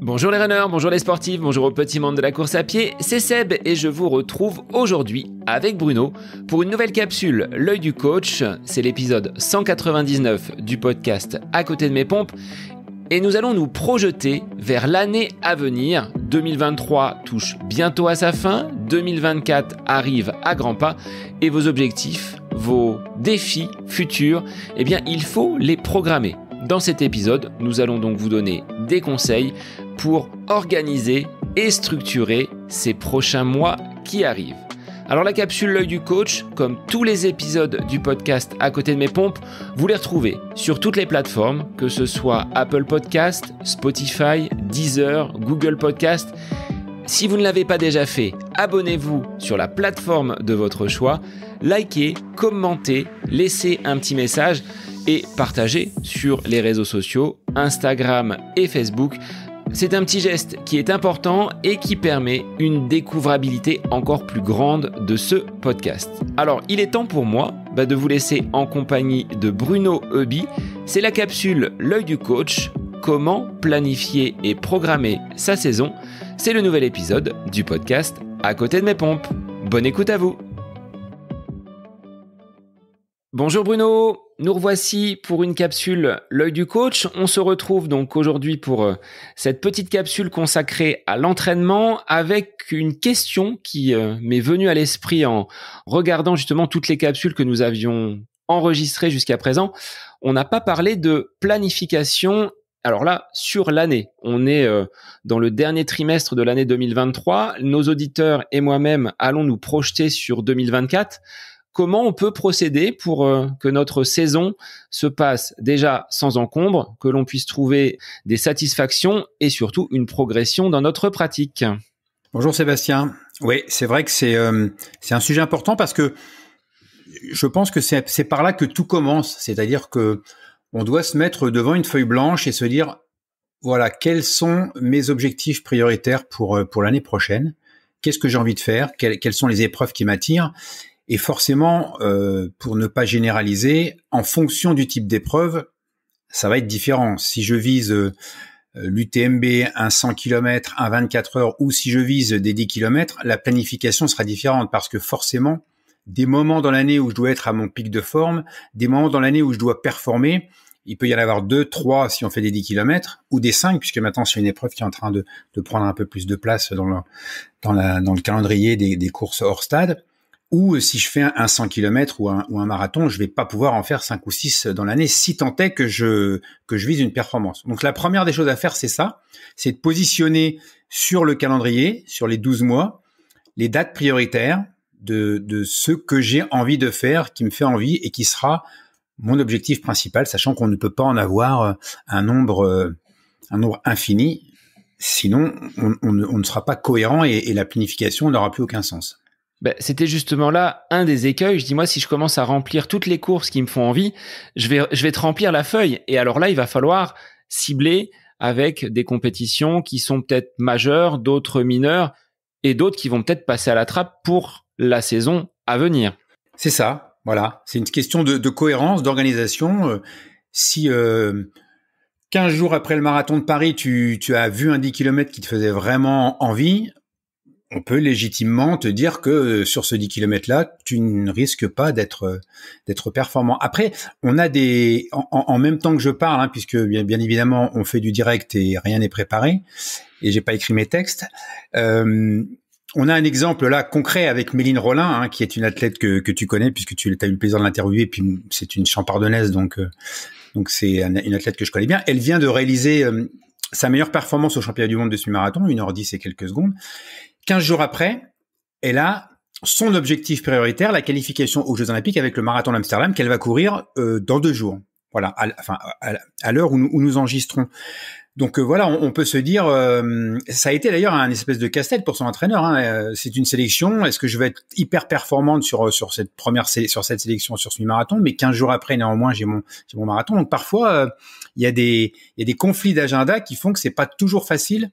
Bonjour les runners, bonjour les sportifs, bonjour au petit monde de la course à pied, c'est Seb et je vous retrouve aujourd'hui avec Bruno pour une nouvelle capsule L'œil du coach. C'est l'épisode 199 du podcast À côté de mes pompes et nous allons nous projeter vers l'année à venir. 2023 touche bientôt à sa fin, 2024 arrive à grands pas et vos objectifs, vos défis futurs, il faut les programmer. Dans cet épisode, nous allons donc vous donner des conseils pour organiser et structurer ces prochains mois qui arrivent. Alors la capsule L'œil du coach, comme tous les épisodes du podcast À côté de mes pompes, vous les retrouvez sur toutes les plateformes, que ce soit Apple Podcast, Spotify, Deezer, Google Podcast. Si vous ne l'avez pas déjà fait, abonnez-vous sur la plateforme de votre choix, likez, commentez, laissez un petit message et partagez sur les réseaux sociaux, Instagram et Facebook. C'est un petit geste qui est important et qui permet une découvrabilité encore plus grande de ce podcast. Alors, il est temps pour moi de vous laisser en compagnie de Bruno Heuby. C'est la capsule L'œil du coach, comment planifier et programmer sa saison. C'est le nouvel épisode du podcast À côté de mes pompes. Bonne écoute à vous. Bonjour Bruno, nous revoici pour une capsule L'œil du coach. On se retrouve donc aujourd'hui pour cette petite capsule consacrée à l'entraînement avec une question qui m'est venue à l'esprit en regardant justement toutes les capsules que nous avions enregistrées jusqu'à présent. On n'a pas parlé de planification. Alors là, sur l'année, on est dans le dernier trimestre de l'année 2023. Nos auditeurs et moi-même allons nous projeter sur 2024. Comment on peut procéder pour que notre saison se passe déjà sans encombre, que l'on puisse trouver des satisfactions et surtout une progression dans notre pratique? Bonjour Sébastien. Oui, c'est vrai que c'est un sujet important parce que je pense que c'est par là que tout commence. C'est-à-dire que on doit se mettre devant une feuille blanche et se dire, voilà, quels sont mes objectifs prioritaires pour l'année prochaine? Qu'est-ce que j'ai envie de faire? Quelles sont les épreuves qui m'attirent? Et forcément, pour ne pas généraliser, en fonction du type d'épreuve, ça va être différent. Si je vise l'UTMB, un 100 km, un 24 heures, ou si je vise des 10 km, la planification sera différente parce que forcément, des moments dans l'année où je dois être à mon pic de forme, des moments dans l'année où je dois performer, il peut y en avoir 2, 3 si on fait des 10 km, ou des 5, puisque maintenant c'est une épreuve qui est en train de prendre un peu plus de place dans le calendrier des courses hors stade. Ou si je fais un 100 km ou un marathon, je vais pas pouvoir en faire 5 ou 6 dans l'année, si tant est que je vise une performance. Donc la première des choses à faire, c'est ça, c'est de positionner sur le calendrier, sur les 12 mois, les dates prioritaires de ce que j'ai envie de faire, qui me fait envie et qui sera mon objectif principal, sachant qu'on ne peut pas en avoir un nombre infini, sinon on ne sera pas cohérent et la planification n'aura plus aucun sens. C'était justement là un des écueils. Je dis, moi, si je commence à remplir toutes les courses qui me font envie, je vais te remplir la feuille. Et alors là, il va falloir cibler avec des compétitions qui sont peut-être majeures, d'autres mineures et d'autres qui vont peut-être passer à la trappe pour la saison à venir. C'est ça, voilà. C'est une question de cohérence, d'organisation. Si 15 jours après le marathon de Paris, tu as vu un 10 km qui te faisait vraiment envie, on peut légitimement te dire que sur ce 10 km-là, tu ne risques pas d'être performant. Après, on a en même temps que je parle, puisque bien évidemment, on fait du direct et rien n'est préparé, et j'ai pas écrit mes textes. On a un exemple là concret avec Méline Rollin, qui est une athlète que tu connais, puisque tu as eu le plaisir de l'interviewer, puis c'est une champardonnaise, donc c'est une athlète que je connais bien. Elle vient de réaliser sa meilleure performance au championnat du monde de semi-marathon, 1h10 et quelques secondes. 15 jours après, elle a son objectif prioritaire, la qualification aux Jeux Olympiques avec le marathon d'Amsterdam qu'elle va courir dans 2 jours. Voilà, à l'heure où nous enregistrons. Donc voilà, on peut se dire, ça a été d'ailleurs un espèce de casse-tête pour son entraîneur. C'est une sélection. Est-ce que je vais être hyper performante sur cette sélection sur semi-marathon? Mais 15 jours après, néanmoins, j'ai mon marathon. Donc parfois, il y a des conflits d'agenda qui font que c'est pas toujours facile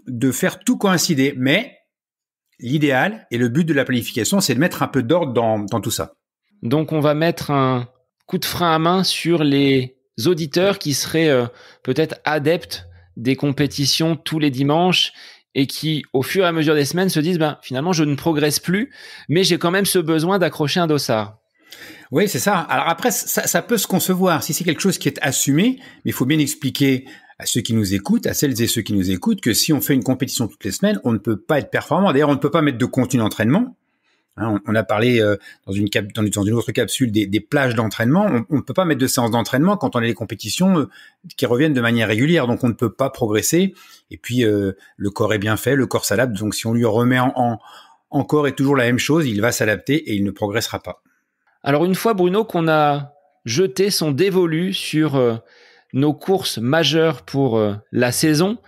de faire tout coïncider, mais l'idéal et le but de la planification, c'est de mettre un peu d'ordre dans tout ça. Donc, on va mettre un coup de frein à main sur les auditeurs qui seraient peut-être adeptes des compétitions tous les dimanches et qui, au fur et à mesure des semaines, se disent finalement, je ne progresse plus, mais j'ai quand même ce besoin d'accrocher un dossard. Oui, c'est ça. Alors après, ça peut se concevoir si c'est quelque chose qui est assumé, mais il faut bien expliquer à ceux qui nous écoutent, à celles et ceux qui nous écoutent, que si on fait une compétition toutes les semaines, on ne peut pas être performant. D'ailleurs, on ne peut pas mettre de contenu d'entraînement. On a parlé dans une autre capsule des plages d'entraînement. On ne peut pas mettre de séances d'entraînement quand on a des compétitions qui reviennent de manière régulière. Donc, on ne peut pas progresser. Et puis, le corps est bien fait, le corps s'adapte. Donc, si on lui remet encore et toujours la même chose, il va s'adapter et il ne progressera pas. Alors, une fois, Bruno, qu'on a jeté son dévolu sur nos courses majeures pour la saison,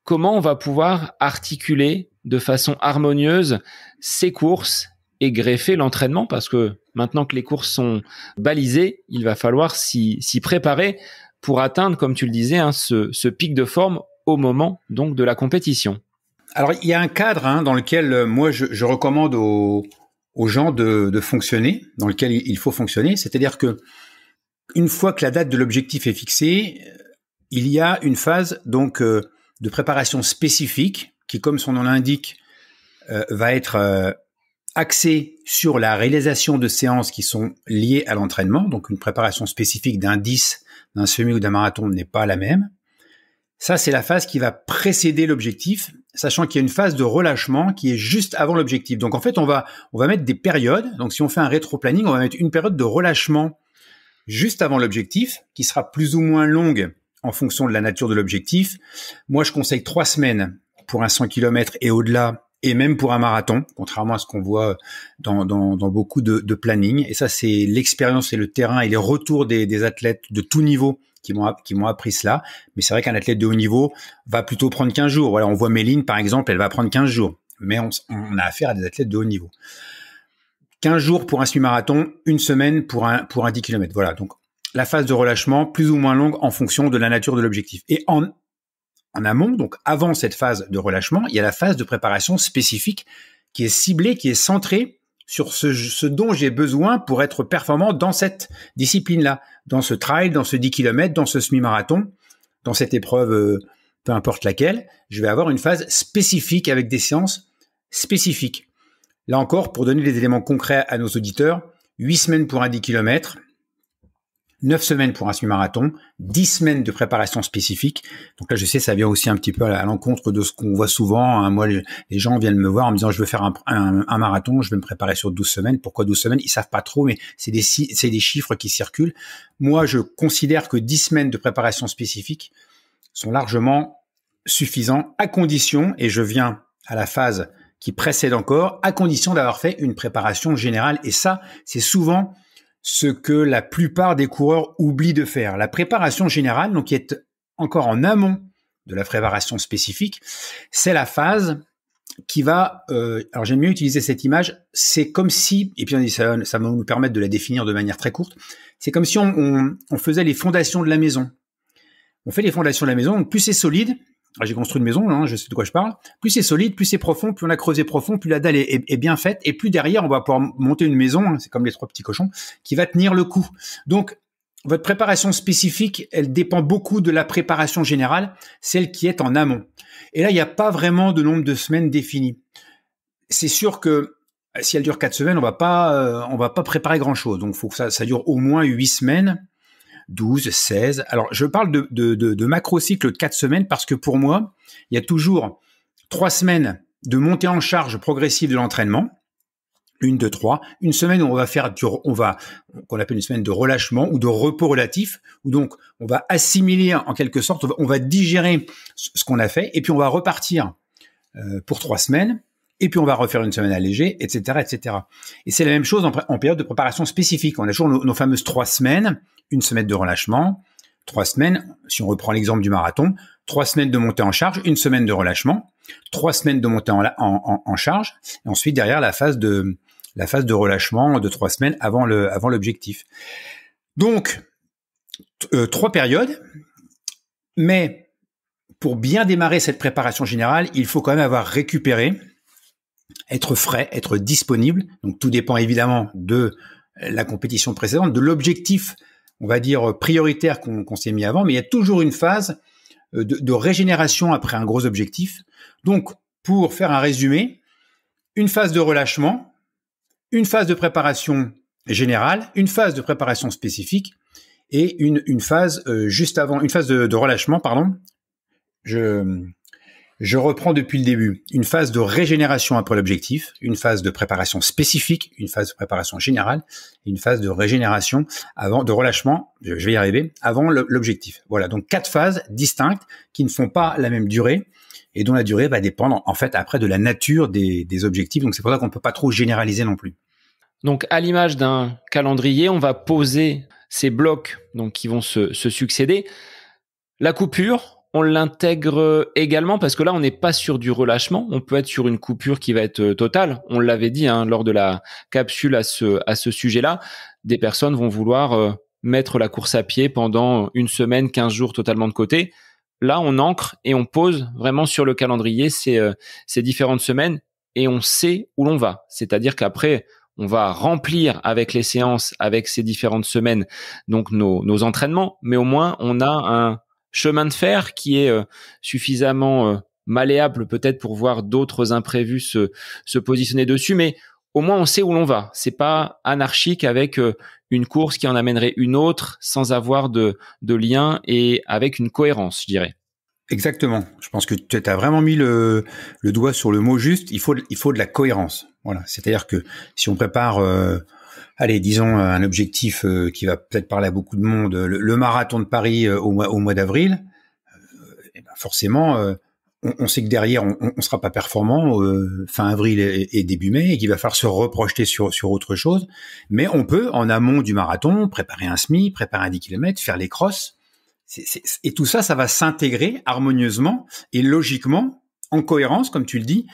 comment on va pouvoir articuler de façon harmonieuse ces courses et greffer l'entraînement, parce que maintenant que les courses sont balisées, il va falloir s'y préparer pour atteindre, comme tu le disais, ce pic de forme au moment donc de la compétition. Alors, il y a un cadre dans lequel moi je recommande aux gens de fonctionner, dans lequel il faut fonctionner, c'est-à-dire que une fois que la date de l'objectif est fixée, il y a une phase donc de préparation spécifique qui, comme son nom l'indique, va être axée sur la réalisation de séances qui sont liées à l'entraînement. Donc une préparation spécifique d'un 10, d'un semi ou d'un marathon n'est pas la même. Ça, c'est la phase qui va précéder l'objectif, sachant qu'il y a une phase de relâchement qui est juste avant l'objectif. Donc en fait, on va mettre des périodes. Donc si on fait un rétro-planning, on va mettre une période de relâchement juste avant l'objectif, qui sera plus ou moins longue en fonction de la nature de l'objectif. Moi, je conseille 3 semaines pour un 100 km et au-delà, et même pour un marathon, contrairement à ce qu'on voit dans beaucoup de planning. Et ça, c'est l'expérience et le terrain et les retours des athlètes de tout niveau qui m'ont appris cela. Mais c'est vrai qu'un athlète de haut niveau va plutôt prendre 15 jours. Voilà, on voit Méline, par exemple, elle va prendre 15 jours. Mais on a affaire à des athlètes de haut niveau. 15 jours pour un semi-marathon, une semaine pour un 10 km. Voilà, donc la phase de relâchement plus ou moins longue en fonction de la nature de l'objectif. Et en amont, donc avant cette phase de relâchement, il y a la phase de préparation spécifique qui est ciblée, qui est centrée sur ce dont j'ai besoin pour être performant dans cette discipline-là, dans ce trail, dans ce 10 km, dans ce semi-marathon, dans cette épreuve, peu importe laquelle. Je vais avoir une phase spécifique avec des séances spécifiques. Là encore, pour donner des éléments concrets à nos auditeurs, 8 semaines pour un 10 km, 9 semaines pour un semi-marathon, 10 semaines de préparation spécifique. Donc là, je sais, ça vient aussi un petit peu à l'encontre de ce qu'on voit souvent. Moi, les gens viennent me voir en me disant, je veux faire un marathon, je vais me préparer sur 12 semaines. Pourquoi 12 semaines? Ils savent pas trop, mais c'est des chiffres qui circulent. Moi, je considère que 10 semaines de préparation spécifique sont largement suffisants à condition, et je viens à la phase qui précède encore, à condition d'avoir fait une préparation générale. Et ça, c'est souvent ce que la plupart des coureurs oublient de faire. La préparation générale, donc qui est encore en amont de la préparation spécifique, c'est la phase qui va... alors j'aime mieux utiliser cette image, c'est comme si, et puis ça va nous permettre de la définir de manière très courte, c'est comme si on faisait les fondations de la maison. On fait les fondations de la maison, donc plus c'est solide, j'ai construit une maison, je sais de quoi je parle. Plus c'est solide, plus c'est profond, plus on a creusé profond, plus la dalle est bien faite, et plus derrière on va pouvoir monter une maison, c'est comme les 3 petits cochons, qui va tenir le coup. Donc, votre préparation spécifique, elle dépend beaucoup de la préparation générale, celle qui est en amont. Et là, il n'y a pas vraiment de nombre de semaines défini. C'est sûr que si elle dure 4 semaines, on va pas préparer grand-chose. Donc, il faut que ça dure au moins 8 semaines. 12, 16. Alors, je parle de macro-cycle de 4 semaines parce que pour moi, il y a toujours 3 semaines de montée en charge progressive de l'entraînement. 1, 2, 3. Une semaine où on va faire qu'on appelle une semaine de relâchement ou de repos relatif, où donc on va assimiler en quelque sorte, on va digérer ce qu'on a fait, et puis on va repartir pour 3 semaines. Et puis on va refaire une semaine allégée, etc., etc. Et c'est la même chose en période de préparation spécifique. On a toujours nos fameuses 3 semaines, une semaine de relâchement, 3 semaines, si on reprend l'exemple du marathon, 3 semaines de montée en charge, une semaine de relâchement, 3 semaines de montée en charge, et ensuite derrière la phase de relâchement de 3 semaines avant l'objectif. Donc 3 périodes, mais pour bien démarrer cette préparation générale, il faut quand même avoir récupéré, être frais, être disponible. Donc tout dépend évidemment de la compétition précédente, de l'objectif, on va dire prioritaire qu'on s'est mis avant, mais il y a toujours une phase de régénération après un gros objectif. Donc, pour faire un résumé, une phase de relâchement, une phase de préparation générale, une phase de préparation spécifique et une phase juste avant, une phase de relâchement, pardon. Je reprends depuis le début. Une phase de régénération après l'objectif, une phase de préparation spécifique, une phase de préparation générale, et une phase de régénération de relâchement, je vais y arriver, avant l'objectif. Voilà, donc 4 phases distinctes qui ne font pas la même durée et dont la durée va dépendre en fait après de la nature des objectifs. Donc c'est pour ça qu'on ne peut pas trop généraliser non plus. Donc à l'image d'un calendrier, on va poser ces blocs donc qui vont se succéder. La coupure, on l'intègre également parce que là, on n'est pas sur du relâchement. On peut être sur une coupure qui va être totale. On l'avait dit lors de la capsule à ce sujet-là. Des personnes vont vouloir mettre la course à pied pendant une semaine, 15 jours totalement de côté. Là, on ancre et on pose vraiment sur le calendrier ces différentes semaines et on sait où l'on va. C'est-à-dire qu'après, on va remplir avec les séances, avec ces différentes semaines, donc nos entraînements, mais au moins on a un chemin de fer qui est suffisamment malléable peut-être pour voir d'autres imprévus se positionner dessus, mais au moins on sait où l'on va. C'est pas anarchique avec une course qui en amènerait une autre sans avoir de lien et avec une cohérence, je dirais. Exactement. Je pense que tu as vraiment mis le doigt sur le mot juste. Il faut de la cohérence. Voilà. C'est-à-dire que si on prépare, disons un objectif qui va peut-être parler à beaucoup de monde, le marathon de Paris au mois d'avril, forcément, on sait que derrière on sera pas performant fin avril et début mai et qu'il va falloir se reprojeter sur autre chose. Mais on peut en amont du marathon préparer un semi, préparer un 10 km, faire les crosses. Et tout ça, ça va s'intégrer harmonieusement et logiquement, en cohérence, comme tu le dis,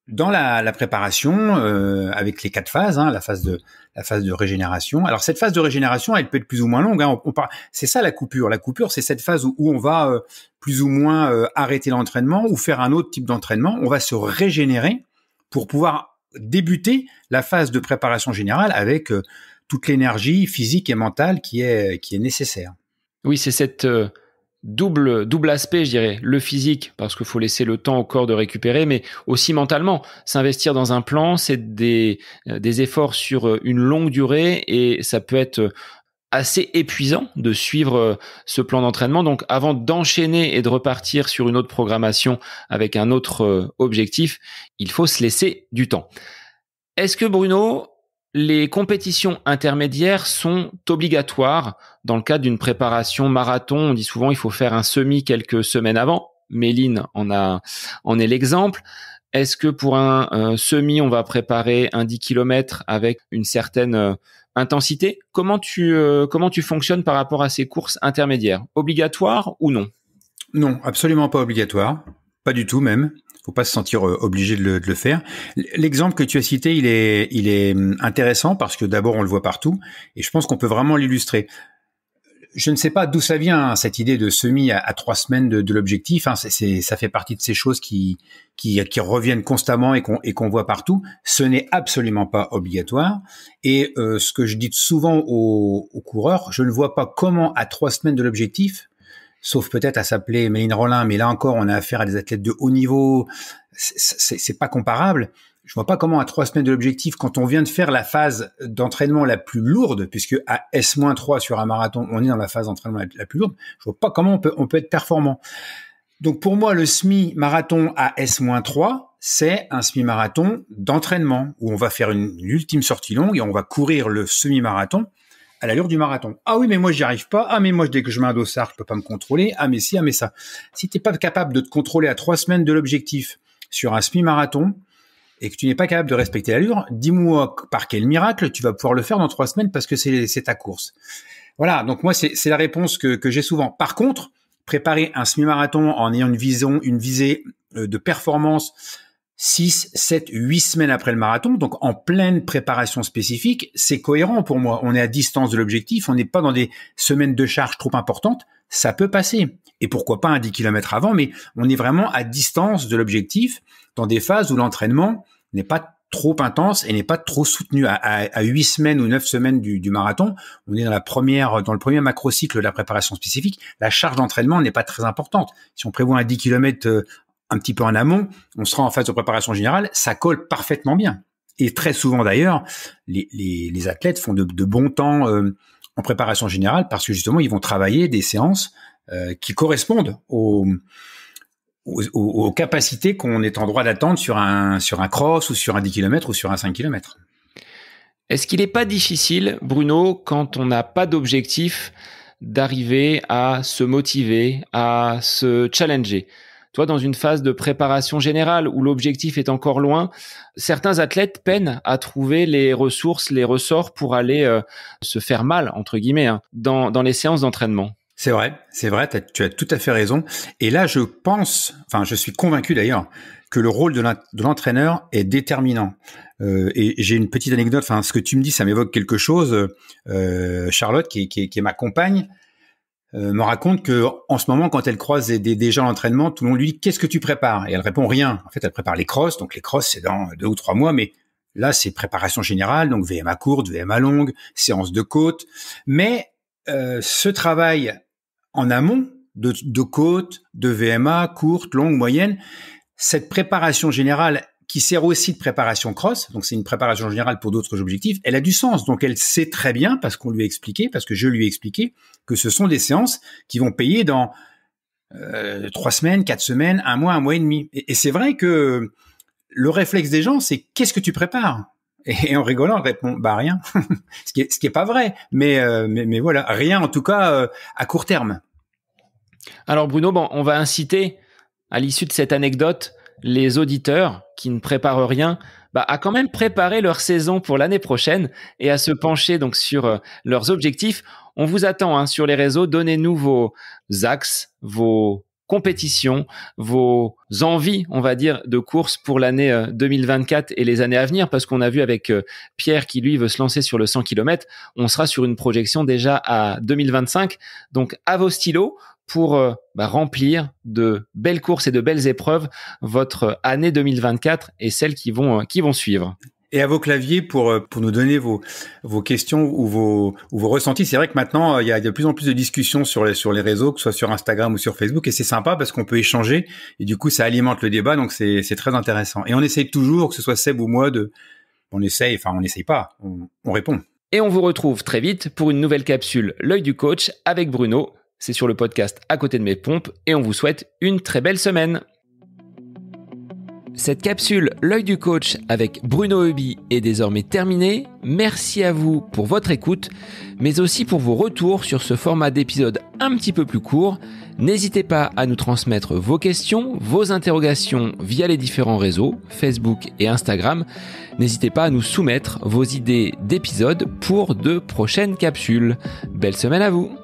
dans la préparation avec les 4 phases, la phase de régénération. Alors cette phase de régénération, elle peut être plus ou moins longue. C'est ça la coupure. La coupure, c'est cette phase où on va plus ou moins arrêter l'entraînement ou faire un autre type d'entraînement. On va se régénérer pour pouvoir débuter la phase de préparation générale avec toute l'énergie physique et mentale qui est nécessaire. Oui, c'est cette double aspect, je dirais. Le physique, parce qu'il faut laisser le temps au corps de récupérer, mais aussi mentalement. S'investir dans un plan, c'est des efforts sur une longue durée et ça peut être assez épuisant de suivre ce plan d'entraînement. Donc, avant d'enchaîner et de repartir sur une autre programmation avec un autre objectif, il faut se laisser du temps. Est-ce que Bruno, les compétitions intermédiaires sont obligatoires dans le cadre d'une préparation marathon? On dit souvent il faut faire un semi quelques semaines avant. Méline en est l'exemple. Est-ce que pour un semi, on va préparer un 10 km avec une certaine intensité? Comment tu fonctionnes par rapport à ces courses intermédiaires? Obligatoire ou non? Non, absolument pas obligatoire. Pas du tout même. Faut pas se sentir obligé de le faire. L'exemple que tu as cité, il est intéressant parce que d'abord on le voit partout et je pense qu'on peut vraiment l'illustrer. Je ne sais pas d'où ça vient cette idée de semi à 3 semaines de l'objectif. Ça fait partie de ces choses qui reviennent constamment et qu'on voit partout. Ce n'est absolument pas obligatoire. Et ce que je dis souvent aux coureurs, je ne vois pas comment à 3 semaines de l'objectif, sauf peut-être à s'appeler Méline Rollin, mais là encore, on a affaire à des athlètes de haut niveau. C'est pas comparable. Je vois pas comment à 3 semaines de l'objectif, quand on vient de faire la phase d'entraînement la plus lourde, puisque à S-3 sur un marathon, on est dans la phase d'entraînement la plus lourde, je vois pas comment on peut être performant. Donc pour moi, le semi-marathon à S-3, c'est un semi-marathon d'entraînement, où on va faire une ultime sortie longue et on va courir le semi-marathon à l'allure du marathon. Ah oui, mais moi, j'y arrive pas. Ah, mais moi, dès que je mets un dossard, je peux pas me contrôler. Ah, mais si, ah, mais ça. Si t'es pas capable de te contrôler à 3 semaines de l'objectif sur un semi-marathon et que tu n'es pas capable de respecter l'allure, dis-moi par quel miracle tu vas pouvoir le faire dans 3 semaines parce que c'est ta course. Voilà. Donc, moi, c'est la réponse que j'ai souvent. Par contre, préparer un semi-marathon en ayant une visée de performance 6, 7, 8 semaines après le marathon, donc en pleine préparation spécifique, c'est cohérent pour moi. On est à distance de l'objectif, on n'est pas dans des semaines de charge trop importantes, ça peut passer. Et pourquoi pas un 10 km avant, mais on est vraiment à distance de l'objectif dans des phases où l'entraînement n'est pas trop intense et n'est pas trop soutenu. À 8 semaines ou 9 semaines du marathon, on est dans le premier macrocycle de la préparation spécifique. La charge d'entraînement n'est pas très importante. Si on prévoit un 10 km un petit peu en amont, on sera en phase de préparation générale, ça colle parfaitement bien. Et très souvent d'ailleurs, les athlètes font de bons temps en préparation générale parce que justement, ils vont travailler des séances qui correspondent aux capacités qu'on est en droit d'attendre sur un cross ou sur un 10 km ou sur un 5 km. Est-ce qu'il n'est pas difficile, Bruno, quand on n'a pas d'objectif, d'arriver à se motiver, à se challenger ? Toi, dans une phase de préparation générale où l'objectif est encore loin, certains athlètes peinent à trouver les ressources, les ressorts pour aller se faire mal, entre guillemets, dans les séances d'entraînement. C'est vrai, tu as tout à fait raison. Et là, je suis convaincu d'ailleurs, que le rôle de l'entraîneur est déterminant. Et j'ai une petite anecdote, ce que tu me dis, ça m'évoque quelque chose. Charlotte, qui est ma compagne, me raconte que en ce moment, quand elle croise des gens à l'entraînement, tout le monde lui dit « Qu'est-ce que tu prépares ?» Et elle répond « Rien ». En fait, elle prépare les crosses. Donc les crosses, c'est dans 2 ou 3 mois, mais là, c'est préparation générale, donc VMA courte, VMA longue, séance de côte. Mais ce travail en amont de côte, de VMA courte, longue, moyenne, cette préparation générale qui sert aussi de préparation cross, donc c'est une préparation générale pour d'autres objectifs, elle a du sens. Donc elle sait très bien, parce que je lui ai expliqué, que ce sont des séances qui vont payer dans 3 semaines, 4 semaines, 1 mois, 1 mois et demi. Et c'est vrai que le réflexe des gens, c'est « Qu'est-ce que tu prépares ?» Et en rigolant, elle répond « Rien ». Ce qui est pas vrai, mais voilà, rien en tout cas à court terme. Alors Bruno, on va inciter à l'issue de cette anecdote les auditeurs qui ne préparent rien à quand même préparer leur saison pour l'année prochaine et à se pencher donc sur leurs objectifs. On vous attend sur les réseaux. Donnez-nous vos axes, vos compétitions, vos envies, on va dire, de course pour l'année 2024 et les années à venir, parce qu'on a vu avec Pierre qui, lui, veut se lancer sur le 100 km, on sera sur une projection déjà à 2025. Donc, à vos stylos pour remplir de belles courses et de belles épreuves votre année 2024 et celles qui vont suivre. Et à vos claviers pour nous donner vos questions ou vos ressentis. C'est vrai que maintenant, il y a de plus en plus de discussions sur les réseaux, que ce soit sur Instagram ou sur Facebook, et c'est sympa parce qu'on peut échanger, et du coup, ça alimente le débat, donc c'est très intéressant. Et on essaye toujours, que ce soit Seb ou moi, on n'essaye pas, on répond. Et on vous retrouve très vite pour une nouvelle capsule L'œil du coach avec Bruno. C'est sur le podcast À côté de mes pompes, et on vous souhaite une très belle semaine. Cette capsule L'œil du coach avec Bruno Heuby est désormais terminée. Merci à vous pour votre écoute, mais aussi pour vos retours sur ce format d'épisode un petit peu plus court. N'hésitez pas à nous transmettre vos questions, vos interrogations via les différents réseaux, Facebook et Instagram. N'hésitez pas à nous soumettre vos idées d'épisodes pour de prochaines capsules. Belle semaine à vous!